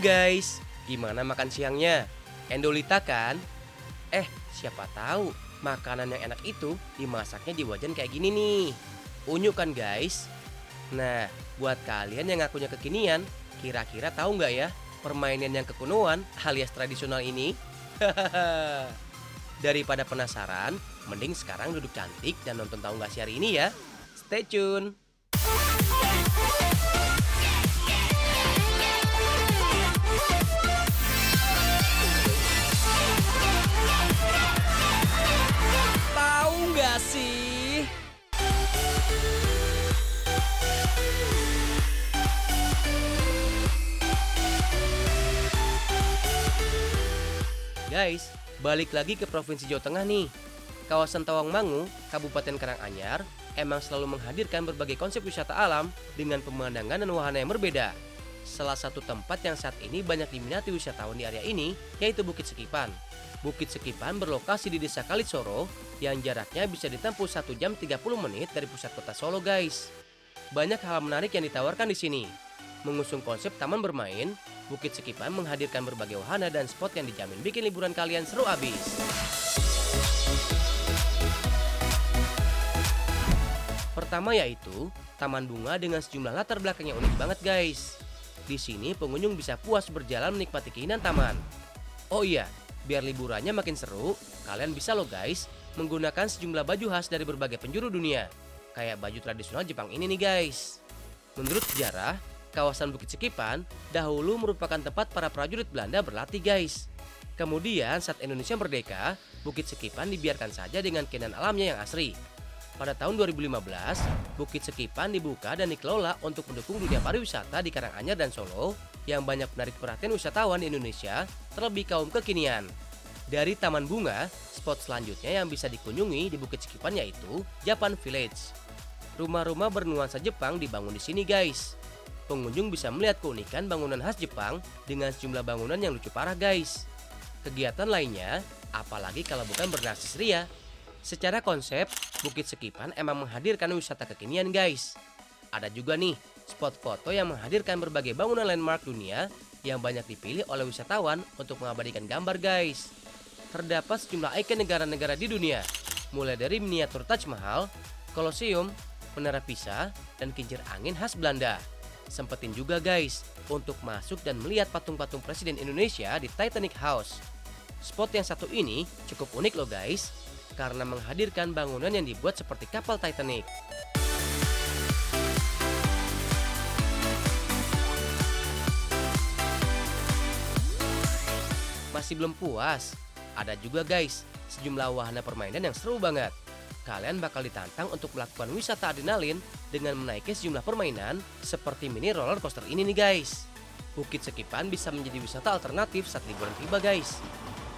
guys, gimana makan siangnya? Endolita kan? Siapa tahu makanan yang enak itu dimasaknya di wajan kayak gini nih. Unyu kan guys? Nah, buat kalian yang ngakunya kekinian, kira-kira tahu nggak ya permainan yang kekunuan alias tradisional ini? Daripada penasaran, mending sekarang duduk cantik dan nonton Tahu Nggak Sih hari ini ya. Stay tune! Tahu nggak sih? Guys, balik lagi ke Provinsi Jawa Tengah nih. Kawasan Tawangmangu, Kabupaten Karanganyar, emang selalu menghadirkan berbagai konsep wisata alam dengan pemandangan dan wahana yang berbeda. Salah satu tempat yang saat ini banyak diminati wisatawan di area ini, yaitu Bukit Sekipan. Bukit Sekipan berlokasi di Desa Kalisoro, yang jaraknya bisa ditempuh 1 jam 30 menit dari pusat kota Solo guys. Banyak hal menarik yang ditawarkan di sini. Mengusung konsep taman bermain, Bukit Sekipan menghadirkan berbagai wahana dan spot yang dijamin bikin liburan kalian seru abis. Pertama yaitu taman bunga dengan sejumlah latar belakang yang unik banget guys. Di sini pengunjung bisa puas berjalan menikmati keindahan taman. Oh iya, biar liburannya makin seru, kalian bisa loh guys menggunakan sejumlah baju khas dari berbagai penjuru dunia. Kayak baju tradisional Jepang ini nih guys. Menurut sejarah, kawasan Bukit Sekipan dahulu merupakan tempat para prajurit Belanda berlatih guys. Kemudian saat Indonesia merdeka, Bukit Sekipan dibiarkan saja dengan keindahan alamnya yang asri. Pada tahun 2015, Bukit Sekipan dibuka dan dikelola untuk mendukung dunia pariwisata di Karanganyar dan Solo yang banyak menarik perhatian wisatawan di Indonesia, terlebih kaum kekinian. Dari Taman Bunga, spot selanjutnya yang bisa dikunjungi di Bukit Sekipan yaitu Japan Village. Rumah-rumah bernuansa Jepang dibangun di sini guys. Pengunjung bisa melihat keunikan bangunan khas Jepang dengan sejumlah bangunan yang lucu parah guys. Kegiatan lainnya, apalagi kalau bukan bernarsis ria. Secara konsep, Bukit Sekipan emang menghadirkan wisata kekinian guys. Ada juga nih, spot foto yang menghadirkan berbagai bangunan landmark dunia yang banyak dipilih oleh wisatawan untuk mengabadikan gambar guys. Terdapat sejumlah ikon negara-negara di dunia, mulai dari miniatur Taj Mahal, Colosseum, Menara Pisa, dan kincir angin khas Belanda. Sempetin juga guys untuk masuk dan melihat patung-patung Presiden Indonesia di Titanic House. Spot yang satu ini cukup unik loh guys, karena menghadirkan bangunan yang dibuat seperti kapal Titanic. Masih belum puas? Ada juga guys sejumlah wahana permainan yang seru banget. Kalian bakal ditantang untuk melakukan wisata adrenalin dengan menaiki sejumlah permainan seperti mini roller coaster ini nih guys. Bukit Sekipan bisa menjadi wisata alternatif saat liburan tiba guys.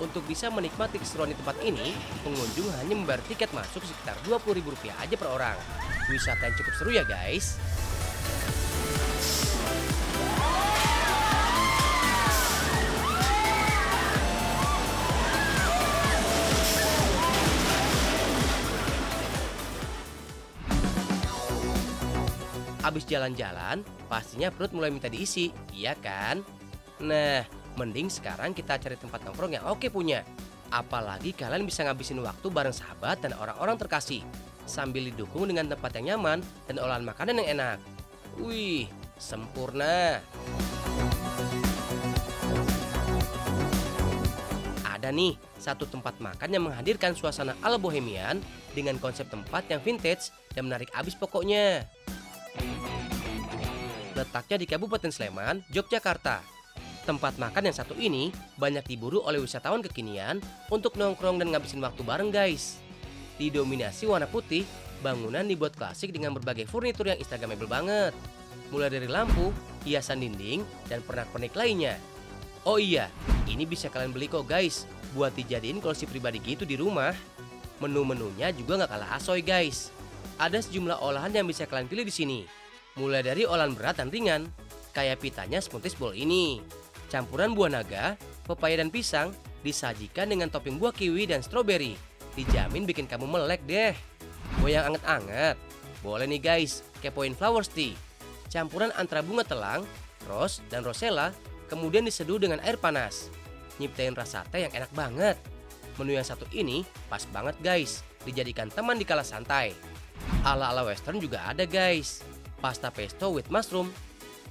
Untuk bisa menikmati keseruan di tempat ini, pengunjung hanya membayar tiket masuk sekitar Rp20.000 aja per orang. Wisata yang cukup seru ya guys. Abis jalan-jalan, pastinya perut mulai minta diisi, iya kan? Nah, mending sekarang kita cari tempat nongkrong yang oke punya. Apalagi kalian bisa ngabisin waktu bareng sahabat dan orang-orang terkasih, sambil didukung dengan tempat yang nyaman dan olahan makanan yang enak. Wih, sempurna! Ada nih, satu tempat makan yang menghadirkan suasana ala bohemian dengan konsep tempat yang vintage dan menarik abis pokoknya. Letaknya di Kabupaten Sleman, Yogyakarta. Tempat makan yang satu ini banyak diburu oleh wisatawan kekinian untuk nongkrong dan ngabisin waktu bareng guys. Didominasi warna putih, bangunan dibuat klasik dengan berbagai furnitur yang instagramable banget. Mulai dari lampu, hiasan dinding, dan pernak-pernik lainnya. Oh iya, ini bisa kalian beli kok guys, buat dijadiin koleksi pribadi gitu di rumah. Menu-menunya juga nggak kalah asoy guys. Ada sejumlah olahan yang bisa kalian pilih di sini. Mulai dari olahan berat dan ringan, kayak pitanya smoothies bowl ini. Campuran buah naga, pepaya dan pisang disajikan dengan topping buah kiwi dan stroberi. Dijamin bikin kamu melek deh. Mau yang anget-anget? Boleh nih guys, kepoin flowers tea. Campuran antara bunga telang, rose, dan rosella kemudian diseduh dengan air panas. Nyiptain rasa teh yang enak banget. Menu yang satu ini pas banget guys, dijadikan teman di kala santai. Ala-ala western juga ada guys, pasta pesto with mushroom.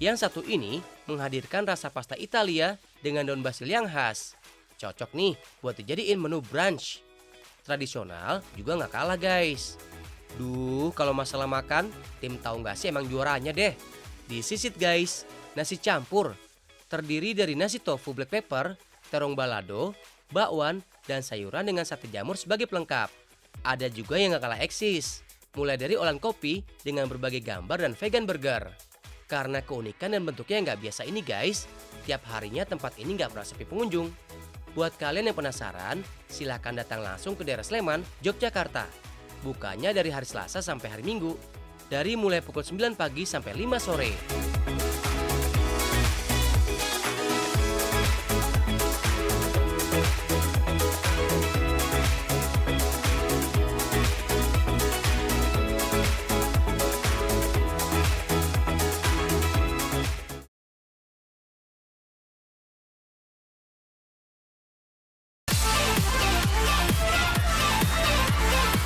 Yang satu ini menghadirkan rasa pasta Italia dengan daun basil yang khas. Cocok nih buat dijadiin menu brunch. Tradisional juga nggak kalah guys. Duh, kalau masalah makan, tim tahu nggak sih emang juaranya deh. Disisit guys, nasi campur. Terdiri dari nasi tofu black pepper, terong balado, bakwan, dan sayuran dengan sate jamur sebagai pelengkap. Ada juga yang nggak kalah eksis, mulai dari olahan kopi dengan berbagai gambar dan vegan burger. Karena keunikan dan bentuknya nggak biasa ini guys, tiap harinya tempat ini nggak pernah sepi pengunjung. Buat kalian yang penasaran, silahkan datang langsung ke daerah Sleman, Yogyakarta. Bukanya dari hari Selasa sampai hari Minggu, dari mulai pukul 9 pagi sampai 5 sore.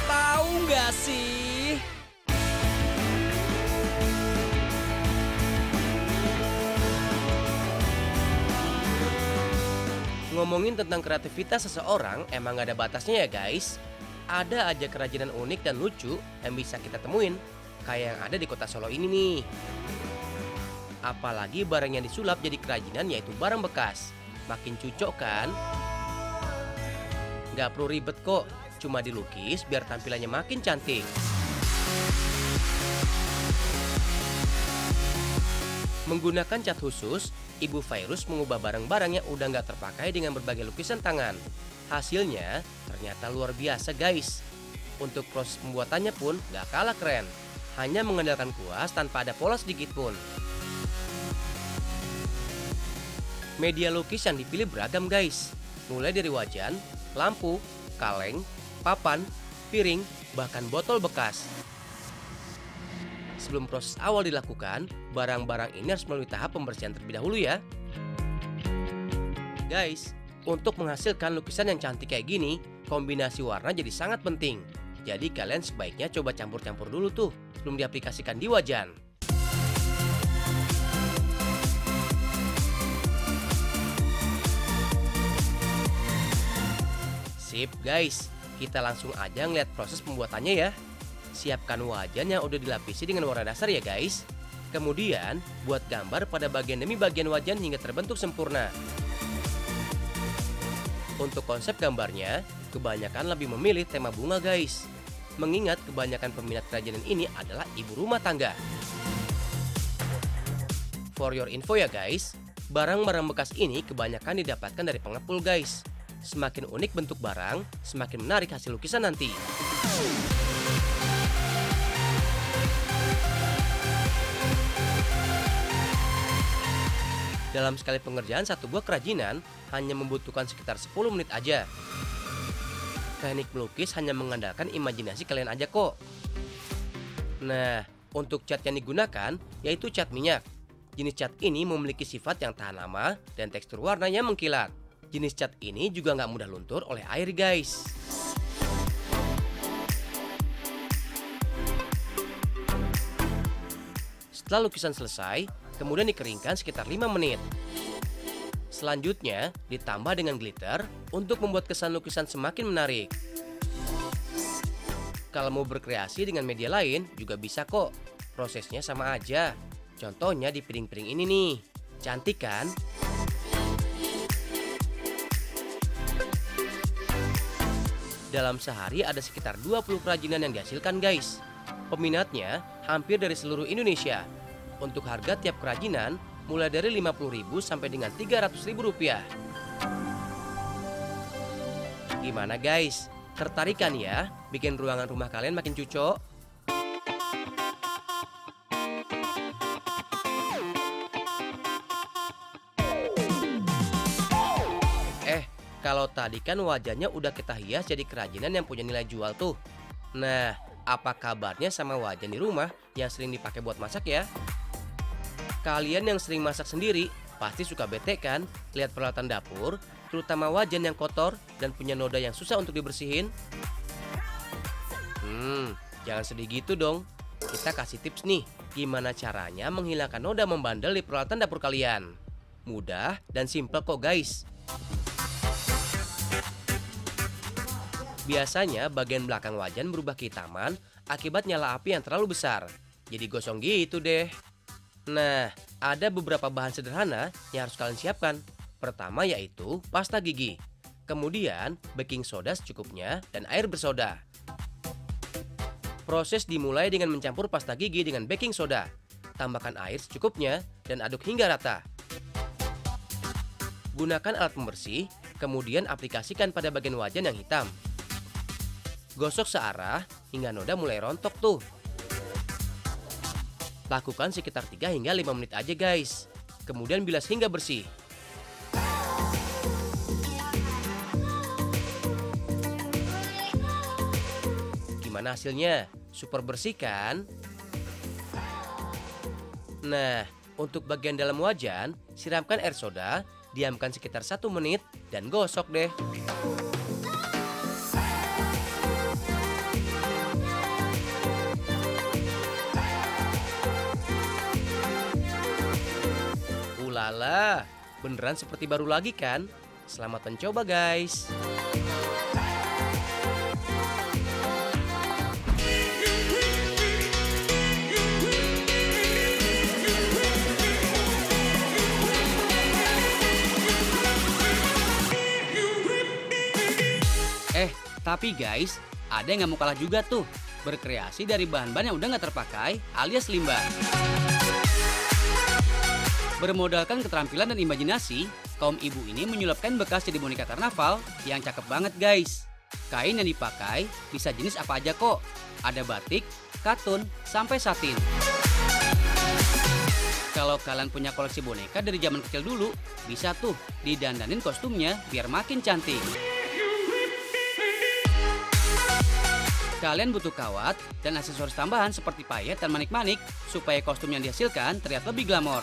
Tahu nggak sih? Ngomongin tentang kreativitas seseorang emang gak ada batasnya ya guys. Ada aja kerajinan unik dan lucu yang bisa kita temuin, kayak yang ada di kota Solo ini nih. Apalagi barang yang disulap jadi kerajinan yaitu barang bekas. Makin cucok kan? Gak perlu ribet kok, cuma dilukis biar tampilannya makin cantik. Menggunakan cat khusus, Ibu Virus mengubah barang-barang yang udah nggak terpakai dengan berbagai lukisan tangan. Hasilnya ternyata luar biasa guys. Untuk proses pembuatannya pun nggak kalah keren. Hanya mengandalkan kuas tanpa ada pola sedikit pun. Media lukis yang dipilih beragam guys. Mulai dari wajan, lampu, kaleng, papan, piring, bahkan botol bekas. Sebelum proses awal dilakukan, barang-barang ini harus melalui tahap pembersihan terlebih dahulu ya. Guys, untuk menghasilkan lukisan yang cantik kayak gini, kombinasi warna jadi sangat penting. Jadi kalian sebaiknya coba campur-campur dulu tuh, sebelum diaplikasikan di wajan. Sip guys, kita langsung aja ngeliat proses pembuatannya ya. Siapkan wajan yang udah dilapisi dengan warna dasar ya guys. Kemudian buat gambar pada bagian demi bagian wajan hingga terbentuk sempurna. Untuk konsep gambarnya, kebanyakan lebih memilih tema bunga guys. Mengingat kebanyakan peminat kerajinan ini adalah ibu rumah tangga. For your info ya guys, barang-barang bekas ini kebanyakan didapatkan dari pengepul guys. Semakin unik bentuk barang, semakin menarik hasil lukisan nanti. Dalam sekali pengerjaan satu buah kerajinan hanya membutuhkan sekitar 10 menit aja. Teknik melukis hanya mengandalkan imajinasi kalian aja kok. Nah, untuk cat yang digunakan yaitu cat minyak. Jenis cat ini memiliki sifat yang tahan lama dan tekstur warnanya mengkilat. Jenis cat ini juga nggak mudah luntur oleh air guys. Setelah lukisan selesai, kemudian dikeringkan sekitar 5 menit. Selanjutnya, ditambah dengan glitter untuk membuat kesan lukisan semakin menarik. Kalau mau berkreasi dengan media lain juga bisa kok. Prosesnya sama aja. Contohnya di piring-piring ini nih. Cantik kan? Dalam sehari ada sekitar 20 kerajinan yang dihasilkan guys. Peminatnya hampir dari seluruh Indonesia. Untuk harga tiap kerajinan mulai dari Rp50.000 sampai dengan Rp300.000. Gimana guys? Tertarik kan ya bikin ruangan rumah kalian makin cucok? Kalau tadi kan wajahnya udah kita hias jadi kerajinan yang punya nilai jual tuh. Nah, apa kabarnya sama wajan di rumah yang sering dipakai buat masak ya? Kalian yang sering masak sendiri, Pasti suka bete kan lihat peralatan dapur, terutama wajan yang kotor dan punya noda yang susah untuk dibersihin? Jangan sedih gitu dong. Kita kasih tips nih, gimana caranya menghilangkan noda membandel di peralatan dapur kalian. Mudah dan simple kok guys. Biasanya bagian belakang wajan berubah kehitaman akibat nyala api yang terlalu besar. Jadi gosong gitu deh. Nah, ada beberapa bahan sederhana yang harus kalian siapkan. Pertama yaitu pasta gigi. Kemudian baking soda secukupnya dan air bersoda. Proses dimulai dengan mencampur pasta gigi dengan baking soda. Tambahkan air secukupnya dan aduk hingga rata. Gunakan alat pembersih, kemudian aplikasikan pada bagian wajan yang hitam. Gosok searah hingga noda mulai rontok tuh. Lakukan sekitar 3 hingga 5 menit aja guys. Kemudian bilas hingga bersih. Gimana hasilnya? Super bersih kan? Nah, untuk bagian dalam wajan, siramkan air soda, diamkan sekitar 1 menit, dan gosok deh. Ulala, beneran seperti baru lagi kan? Selamat mencoba guys. Tapi guys, ada yang nggak mau kalah juga tuh. Berkreasi dari bahan-bahan yang udah nggak terpakai alias limbah. Bermodalkan keterampilan dan imajinasi, kaum ibu ini menyulapkan bekas jadi boneka karnaval yang cakep banget guys. Kain yang dipakai bisa jenis apa aja kok. Ada batik, katun, sampai satin. Kalau kalian punya koleksi boneka dari zaman kecil dulu, bisa tuh didandanin kostumnya biar makin cantik. Kalian butuh kawat dan aksesoris tambahan seperti payet dan manik-manik supaya kostum yang dihasilkan terlihat lebih glamor.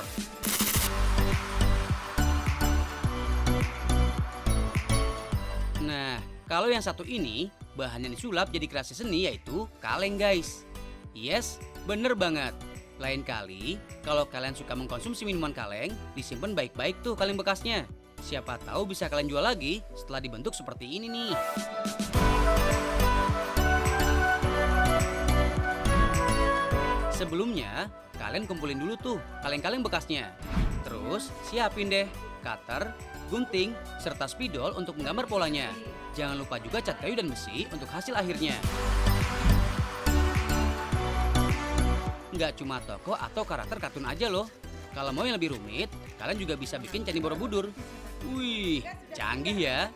Nah, kalau yang satu ini, bahan yang disulap jadi kreasi seni yaitu kaleng guys. Yes, bener banget. Lain kali, kalau kalian suka mengkonsumsi minuman kaleng, disimpan baik-baik tuh kaleng bekasnya. Siapa tahu bisa kalian jual lagi setelah dibentuk seperti ini nih. Sebelumnya, kalian kumpulin dulu tuh kaleng-kaleng bekasnya. Terus, siapin deh cutter, gunting, serta spidol untuk menggambar polanya. Jangan lupa juga cat kayu dan besi untuk hasil akhirnya. Nggak cuma toko atau karakter kartun aja loh. Kalau mau yang lebih rumit, kalian juga bisa bikin Candi Borobudur. Wih, canggih ya.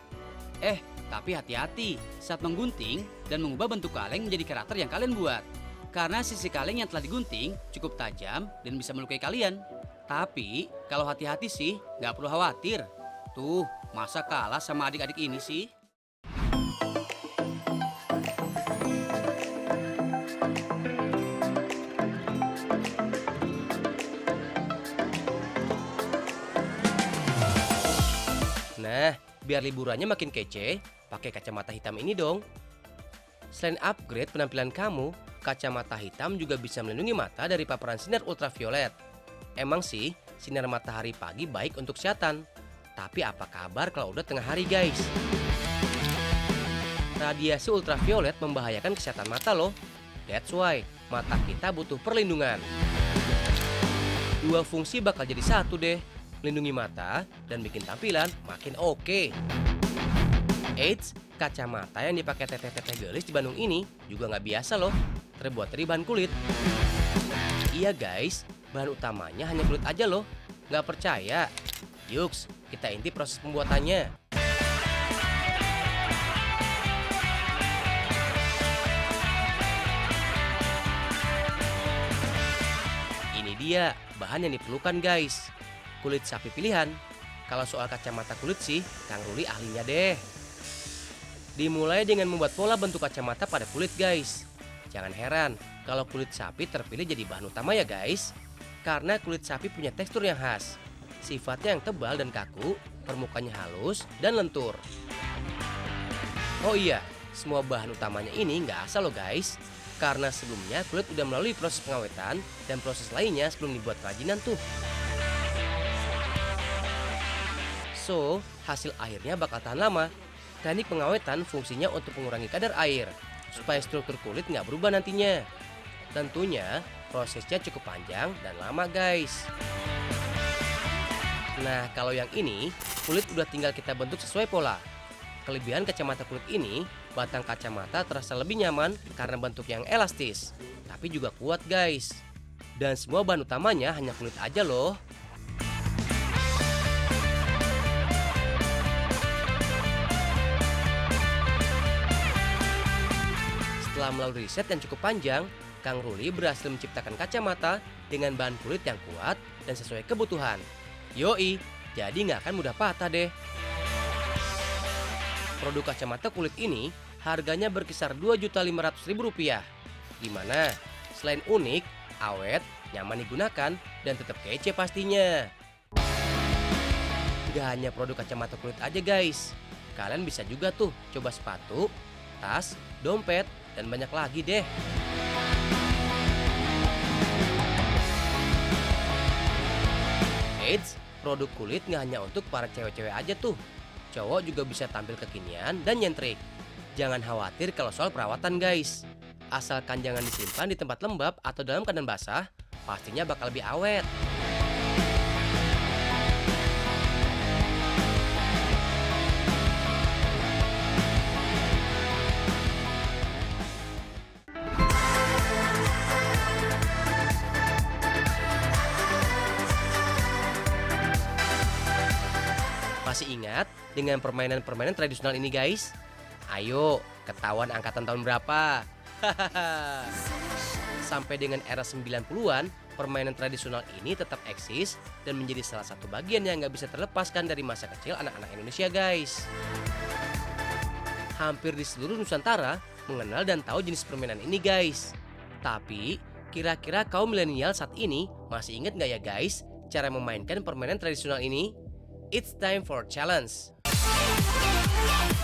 Tapi hati-hati saat menggunting dan mengubah bentuk kaleng menjadi karakter yang kalian buat. Karena sisi kaleng yang telah digunting cukup tajam dan bisa melukai kalian. Tapi kalau hati-hati sih nggak perlu khawatir. Tuh, masa kalah sama adik-adik ini sih? Nah, biar liburannya makin kece, pakai kacamata hitam ini dong. Selain upgrade penampilan kamu, kacamata hitam juga bisa melindungi mata dari paparan sinar ultraviolet. Emang sih, sinar matahari pagi baik untuk kesehatan. Tapi apa kabar kalau udah tengah hari guys? Radiasi ultraviolet membahayakan kesehatan mata loh. That's why, mata kita butuh perlindungan. Dua fungsi bakal jadi satu deh. Lindungi mata dan bikin tampilan makin oke. Eits, kacamata yang dipakai teteh-teteh gelis di Bandung ini juga nggak biasa loh. Terbuat dari bahan kulit. Iya guys, bahan utamanya hanya kulit aja loh. Nggak percaya? Yuks, kita intip proses pembuatannya. Ini dia bahan yang diperlukan guys. Kulit sapi pilihan. Kalau soal kacamata kulit sih, Kang Ruli ahlinya deh. Dimulai dengan membuat pola bentuk kacamata pada kulit guys. Jangan heran kalau kulit sapi terpilih jadi bahan utama ya guys. Karena kulit sapi punya tekstur yang khas. Sifatnya yang tebal dan kaku, permukaannya halus dan lentur. Oh iya, semua bahan utamanya ini nggak asal loh guys. Karena sebelumnya kulit udah melalui proses pengawetan dan proses lainnya sebelum dibuat kerajinan tuh. So, hasil akhirnya bakal tahan lama. Teknik pengawetan fungsinya untuk mengurangi kadar air, supaya struktur kulit nggak berubah nantinya. Tentunya, prosesnya cukup panjang dan lama guys. Nah, kalau yang ini, kulit udah tinggal kita bentuk sesuai pola. Kelebihan kacamata kulit ini, batang kacamata terasa lebih nyaman karena bentuk yang elastis, tapi juga kuat guys. Dan semua bahan utamanya hanya kulit aja loh. Setelah melalui riset yang cukup panjang, Kang Ruli berhasil menciptakan kacamata dengan bahan kulit yang kuat dan sesuai kebutuhan. Yoi, jadi nggak akan mudah patah deh. Produk kacamata kulit ini harganya berkisar Rp2.500.000. Gimana? Selain unik, awet, nyaman digunakan, dan tetap kece pastinya. Gak hanya produk kacamata kulit aja guys. Kalian bisa juga tuh coba sepatu, tas, dompet, dan banyak lagi deh. Eits, produk kulit nggak hanya untuk para cewek-cewek aja tuh. Cowok juga bisa tampil kekinian dan nyentrik. Jangan khawatir kalau soal perawatan guys. Asalkan jangan disimpan di tempat lembab atau dalam keadaan basah, pastinya bakal lebih awet. Masih ingat dengan permainan-permainan tradisional ini guys? Ayo, ketahuan angkatan tahun berapa? Sampai dengan era 90-an, permainan tradisional ini tetap eksis dan menjadi salah satu bagian yang nggak bisa terlepaskan dari masa kecil anak-anak Indonesia guys. Hampir di seluruh Nusantara mengenal dan tahu jenis permainan ini guys. Tapi, kira-kira kaum milenial saat ini masih ingat nggak ya guys cara memainkan permainan tradisional ini? It's time for challenge.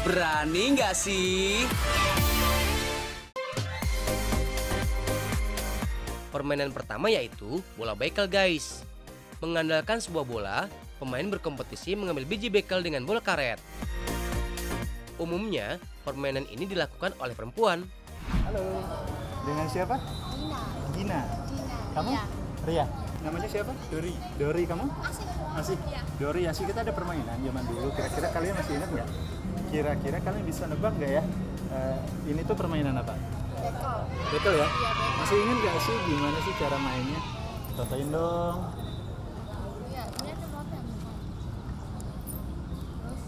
Berani nggak sih? Permainan pertama yaitu bola bekel guys. Mengandalkan sebuah bola, pemain berkompetisi mengambil biji bekel dengan bola karet. Umumnya, permainan ini dilakukan oleh perempuan. Halo, dengan siapa? Gina. Gina. Gina. Kamu? Iya. Ria. Namanya siapa? Dori. Dori, kamu? Asik. Masih? Iya. Dori, Asik, kita ada permainan zaman dulu. Kira-kira kalian masih ingat nggak? Kira-kira kalian bisa nebak nggak ya? Ini tuh permainan apa? Bekel. Betul ya? Iya, bekel. Masih ingat nggak sih gimana sih cara mainnya? Contohin dong. Iya, ini ada motor. Terus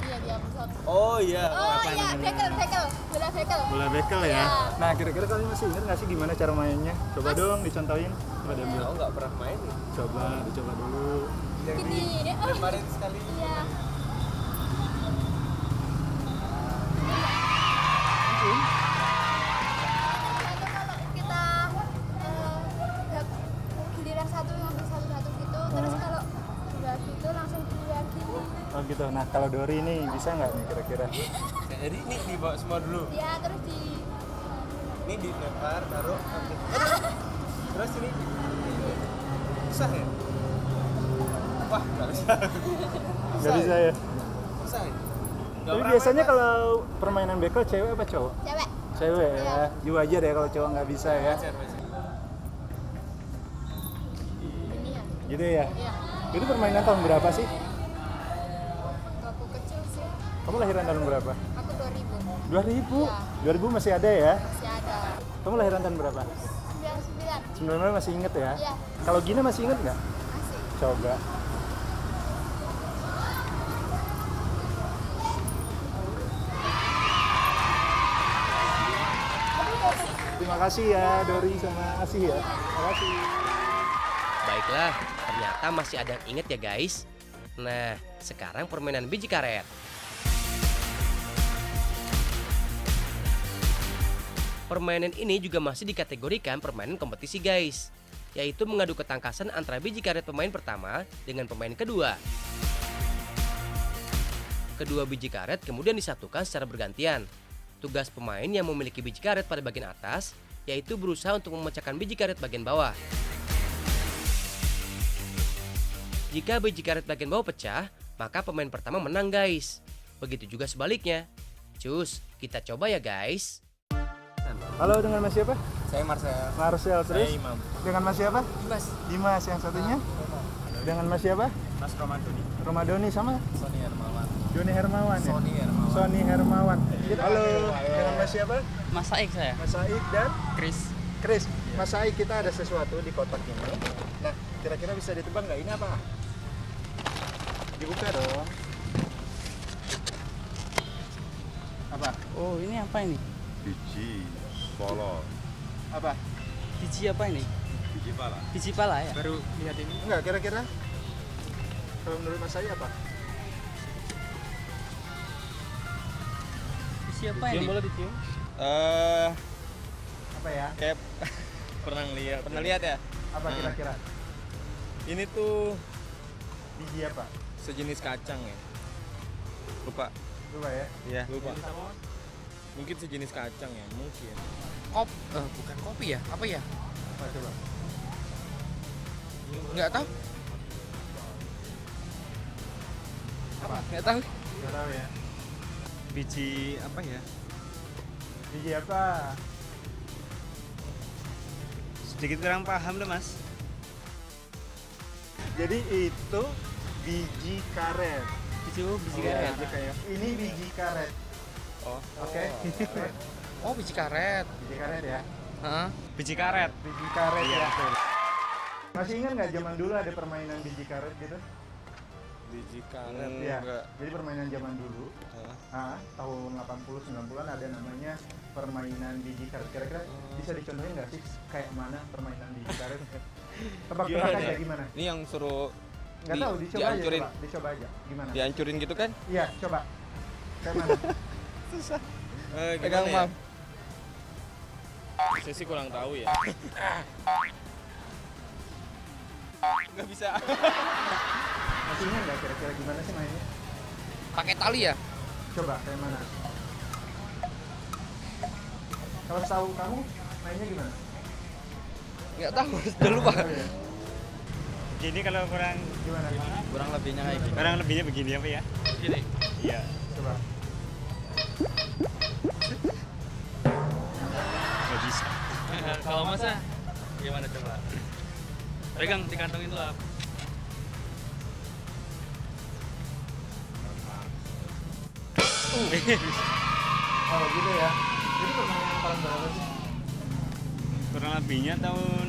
iya, dia pesawat. Oh iya. Oh iya, bekel. Bola bekel. Bola bekel ya? Iya. Nah, kira-kira kalian masih ingat nggak sih gimana cara mainnya? Coba dong dicontohin. Coba diambil. Aku nggak pernah main nih. Coba, dicoba dulu. Gini. Oh, Kemarin sekali. iya. Kalau kita giliran satu ngambil satu-satu gitu, terus kalau udah gitu langsung dua gini. Oh gitu. Nah, kalau Dori nih bisa nggak nih kira-kira? Jadi ini dibawa semua dulu. Ya, terus di Ini dilempar, taruh. Terus ini susah ya? Wah, nggak bisa. Nggak bisa ya? Susah ya? Tapi biasanya kalau permainan bekel cewek apa cowok? cewek. Cewek Iya. ya. Ju wajar ya kalau cowok nggak bisa ya. Ini ya. Gitu ya. Iya. Itu permainan tahun berapa sih? Aku kecil sih. Kamu lahiran tahun berapa? Aku 2000. 2000? Iya. 2000 masih ada ya? Masih ada. Kamu lahiran tahun berapa? 99. 99 masih inget ya? Iya. Kalau Gina masih inget nggak? Masih. Coba. Terima kasih ya Dori sama Asih ya. Terima kasih. Baiklah, ternyata masih ada yang inget ya guys. Nah, sekarang permainan biji karet. Permainan ini juga masih dikategorikan permainan kompetisi guys. yaitu mengadu ketangkasan antara biji karet pemain pertama dengan pemain kedua. Kedua biji karet kemudian disatukan secara bergantian. Tugas pemain yang memiliki biji karet pada bagian atas yaitu berusaha untuk memecahkan biji karet bagian bawah. Jika biji karet bagian bawah pecah, maka pemain pertama menang guys. Begitu juga sebaliknya. Cus, kita coba ya guys. Halo, dengan Mas siapa? Saya Marcel. Marcel, terus? Saya Imam. Dengan Mas siapa? Dimas. Dimas, yang satunya? Dengan Mas siapa? Mas Romadoni. Romadoni sama? Sony Hermawan. Joni Hermawan ya? Sony Hermawan. Sony Hermawan. Halo, dengan Mas siapa? Mas Saik saya. Mas Saik dan? Chris. Chris. Mas Saik, kita ada sesuatu di kotak ini. Nah, kira-kira bisa ditebak nggak ini apa? Dibuka dong. Apa? Oh, ini apa ini? Biji polo. Apa? Biji apa ini? Biji pala. Biji pala ya? Baru lihat ini. Enggak, kira-kira? Kalau menurut Mas Saik apa? Biji apa ini? Boleh dicium? Apa ya? Kayak pernah lihat. Pernah lihat ya? Apa kira-kira? Ini tuh Biji apa? sejenis kacang ya. Lupa. Coba ya. Iya. Lupa. Mungkin sejenis kacang ya, mungkin. Bukan kopi ya? Apa ya? Apa coba? Nggak tahu. Apa? Nggak tahu. Nggak tahu ya. Biji apa ya? Biji apa? Sedikit kurang paham deh mas. Jadi itu biji karet. Biji karet. Ini biji karet. Oh. Oke. Oh, biji karet. Biji karet ya. Heeh. Biji karet. Biji karet ya. Masih ingat nggak zaman dulu ada permainan biji karet gitu? Biji karet. Iya. Enggak. Jadi permainan zaman dulu. Tahun 80 90-an ada namanya permainan biji karet. Kira-kira bisa dicontohin nggak sih kayak mana permainan biji karet? Tebak-tebak aja gimana? Ini yang suruh Nggak tahu, dicoba dihancurin. aja. Dicoba aja. Gimana? Dihancurin gitu kan? Iya, coba. Kayak mana? Gimana ya? Saya sih kurang tahu ya. Nggak bisa. Masih ingat nggak kira-kira gimana sih mainnya? Pakai tali ya? Coba kayak mana? Kalau tahu kamu mainnya gimana? Nggak tahu. Udah lupa. Tahu ya? Jadi kalau kurang Gimana? Kurang lebihnya kayak gitu. kurang lebihnya begini apa ya? Gini. Iya. Coba. Nggak bisa. Kalau masa gimana coba? Pegang di kantong itu lah. Oh gitu ya. Jadi permainan yang paling berapa sih? Kurang lebihnya tahun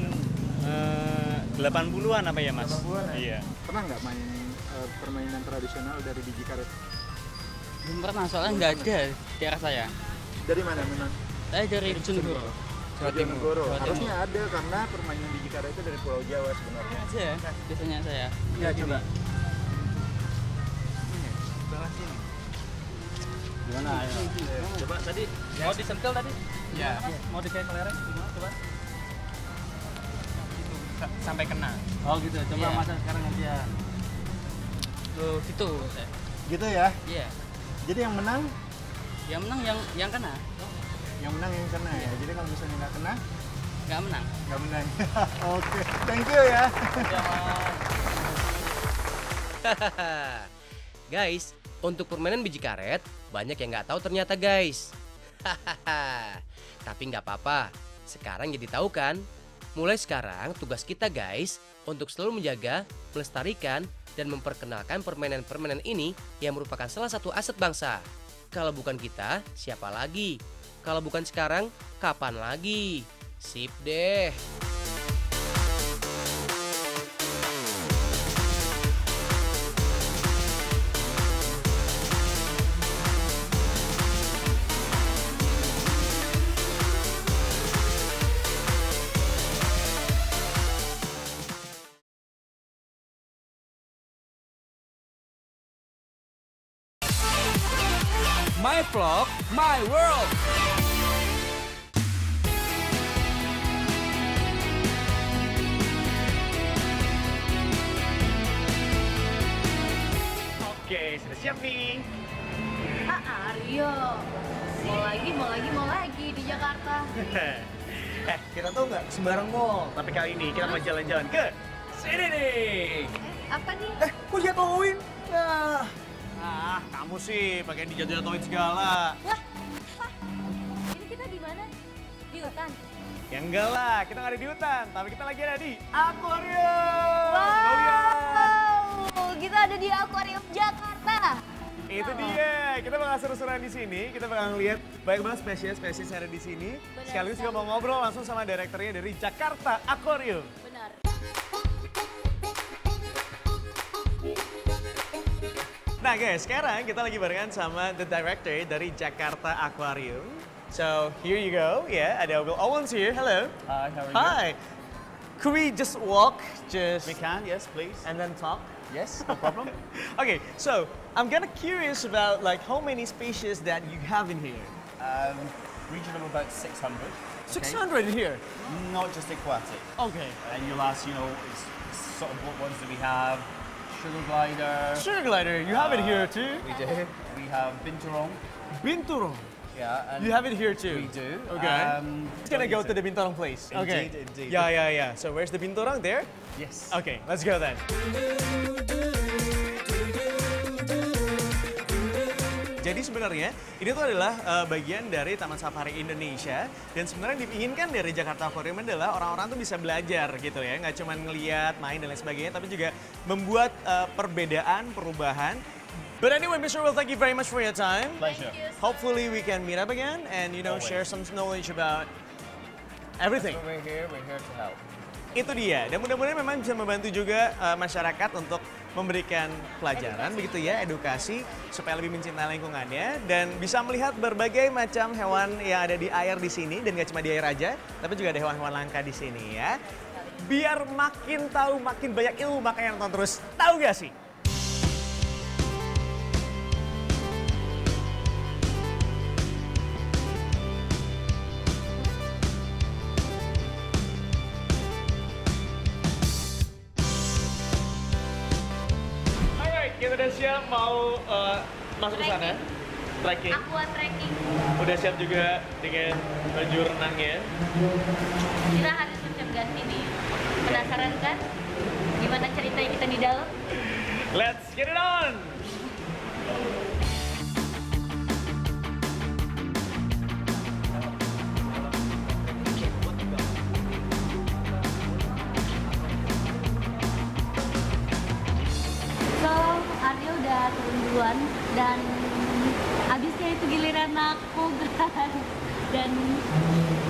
80-an apa ya mas? 80-an ya? Iya. Pernah nggak main permainan tradisional dari biji karet? Belum pernah, soalnya nggak ada di daerah saya. Dari mana memang? Saya dari Bojonegoro. Bojonegoro. Jawa Timur. Harusnya ada karena permainan biji karet itu dari Pulau Jawa sebenarnya. Aja ya, biasanya saya. Ya coba. Gimana? Coba tadi mau disentil tadi? Iya. Mau dikayak kelereng gimana coba? Sampai kena. Oh gitu, coba Iya. masa sekarang aja. Tuh gitu. Gitu ya. Iya. Jadi yang menang, Yang menang yang kena. yang kena ya. Jadi kalau misalnya nggak kena, Nggak menang. nggak menang. Oke, thank you ya. Guys, untuk permainan biji karet banyak yang nggak tahu ternyata guys. Tapi nggak apa-apa, sekarang jadi tahu kan? Mulai sekarang tugas kita guys untuk selalu menjaga, melestarikan, dan memperkenalkan permainan-permainan ini yang merupakan salah satu aset bangsa. Kalau bukan kita, siapa lagi? Kalau bukan sekarang, kapan lagi? Sip deh. My Vlog, My World. siap nih. Aryo, mau lagi di Jakarta. Kita tuh nggak sembarang mall, tapi kali ini kita mau jalan-jalan ke sini nih. Apa nih? Kok jatuhin? Kamu sih pakai dijatuhin segala. Wah, ini kita di mana? Di hutan. Ya enggak lah, kita nggak ada di hutan, tapi kita lagi ada di akuarium. Wow, kita ada di Akuarium Jakarta. Itu dia, kita bakal seru-seruan di sini. Kita bakal ngeliat banyak banget spesies-spesies yang ada di sini. Sekaligus juga mau ngobrol langsung sama direkturnya dari Jakarta Aquarium. Benar. Nah guys, sekarang kita lagi barengan sama the director dari Jakarta Aquarium. So here you go, ada Owens here. Hello. Hi, how are you? Hi. Could we just walk, We can, yes, please. and then talk? Yes, no problem. Okay, so I'm kind of curious about like how many species that you have in here. Region of about 600. 600 in here. Not just aquatic. Okay. And you'll ask, it's sort of what ones do we have? Sugar glider. Sugar glider, you have it here too. We do. We have binturong. Binturong. Yeah. And You have it here too. We do. Okay. Let's gonna go to the binturong place. Okay. Indeed. Yeah. So where's the binturong? There? Yes. Okay, let's go then. Jadi sebenarnya ini tuh adalah bagian dari Taman Safari Indonesia dan sebenarnya diinginkan dari Jakarta Aquarium adalah orang-orang tuh bisa belajar gitu ya, nggak cuma ngelihat, main dan lain sebagainya, tapi juga membuat perbedaan, perubahan. But anyway, Mr. Will, thank you very much for your time. Pleasure. Hopefully we can meet up again and share some knowledge about everything. So we're here to help. Itu dia, dan mudah-mudahan memang bisa membantu juga masyarakat untuk memberikan pelajaran, begitu ya, edukasi, supaya lebih mencintai lingkungannya, dan bisa melihat berbagai macam hewan yang ada di air di sini, dan gak cuma di air aja, tapi juga ada hewan-hewan langka di sini ya. Biar makin tahu, makin banyak ilmu, makanya nonton terus. Tahu gak sih? Kita udah siap mau masuk ke sana, trekking. Aqua trekking. Udah siap juga dengan baju renangnya. Kita harus siap ganti nih. Penasaran kan? Gimana ceritanya kita di dalam? Let's get it on! So, Aryo udah turun duluan dan abisnya itu giliran aku kan. Dan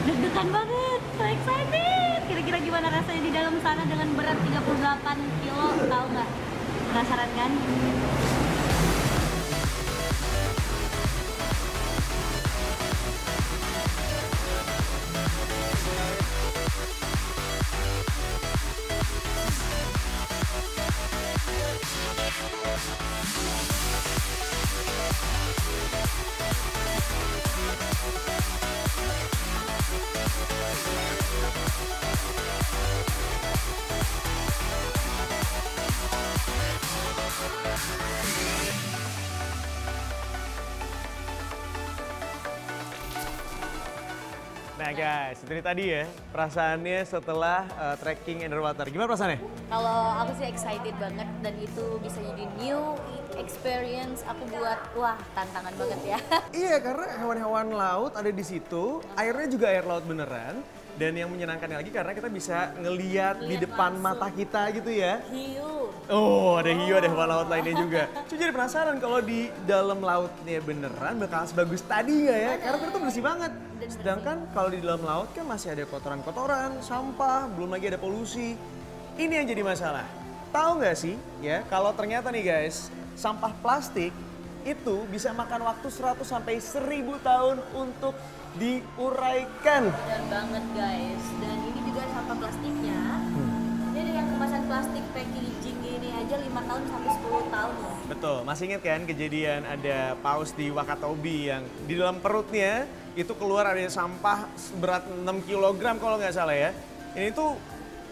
deg-degan banget, so excited. Kira-kira gimana rasanya di dalam sana dengan berat 38 kilo, tahu nggak? Penasaran kan? Nah guys, itu tadi ya perasaannya setelah trekking underwater. Gimana perasaannya? Kalau aku sih excited banget dan itu bisa jadi new experience aku buat, wah tantangan banget ya. Iya, karena hewan-hewan laut ada di situ, airnya juga air laut beneran. Dan yang menyenangkan lagi karena kita bisa ngeliat di depan langsung. mata kita gitu ya. Hiu. Oh, ada hiu, ada hewan laut lainnya juga. Cuma jadi penasaran kalau di dalam lautnya beneran bakal sebagus tadi nggak ya? Karena itu bersih banget. Sedangkan kalau di dalam laut kan masih ada kotoran-kotoran, sampah, belum lagi ada polusi. Ini yang jadi masalah. Tahu nggak sih ya, kalau ternyata nih guys, sampah plastik itu bisa makan waktu 100 sampai 1000 tahun untuk diuraikan. Benar banget guys. Dan ini juga sampah plastiknya. Ini yang kemasan plastik packaging ini aja 5 tahun sampai 10 tahun loh. Betul, masih ingat kan kejadian ada paus di Wakatobi yang di dalam perutnya itu keluar ada sampah berat 6 kg kalau nggak salah ya. Ini tuh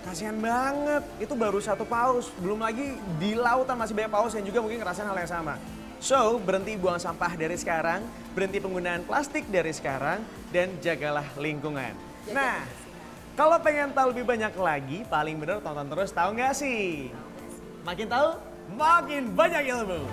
kasihan banget, itu baru satu paus. Belum lagi di lautan masih banyak paus yang juga mungkin ngerasain hal yang sama. So, berhenti buang sampah dari sekarang, berhenti penggunaan plastik dari sekarang, dan jagalah lingkungan. Nah, kalau pengen tahu lebih banyak lagi, paling bener tonton terus, tahu nggak sih? Makin tahu, makin banyak ilmu.